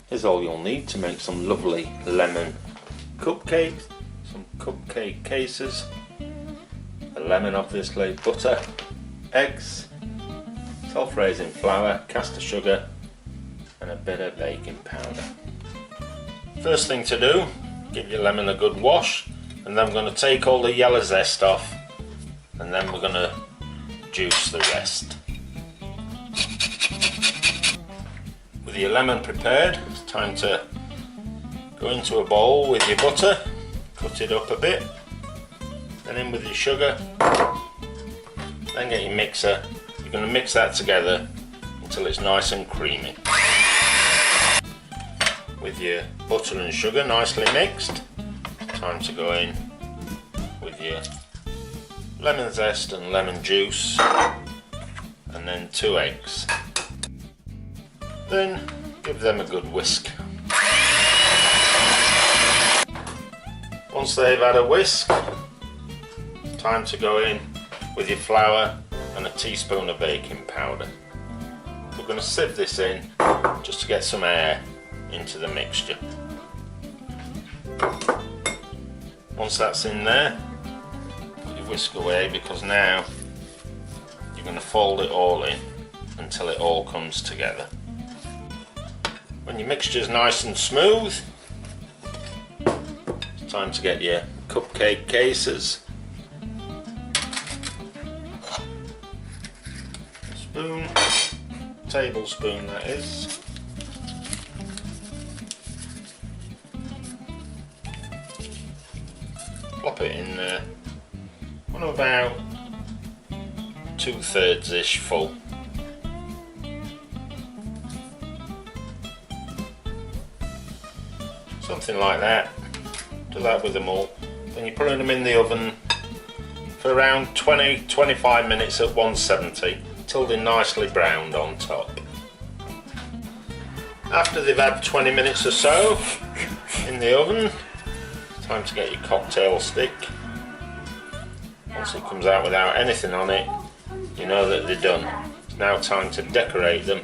Here's all you'll need to make some lovely lemon cupcakes. Some cupcake cases, a lemon obviously, butter, eggs, self-raising flour, caster sugar and a bit of baking powder. First thing to do, give your lemon a good wash, and then we're going to take all the yellow zest off, and then we're going to juice the rest. With your lemon prepared, it's time to go into a bowl with your butter, cut it up a bit, then in with your sugar, then get your mixer. You're going to mix that together until it's nice and creamy. With your butter and sugar nicely mixed, time to go in with your lemon zest and lemon juice, and then 2 eggs. Then give them a good whisk. Once they've had a whisk, time to go in with your flour and a teaspoon of baking powder. We're going to sieve this in just to get some air into the mixture. Once that's in there, put your whisk away, because now you're going to fold it all in until it all comes together. When your mixture is nice and smooth, it's time to get your cupcake cases. Spoon, tablespoon that is. Plop it in there. One about 2/3 ish full. Something like that. Do that with them all. Then you're putting them in the oven for around 20-25 minutes at 170 till they're nicely browned on top. After they've had 20 minutes or so in the oven, time to get your cocktail stick. Once it comes out without anything on it, you know that they're done. It's now time to decorate them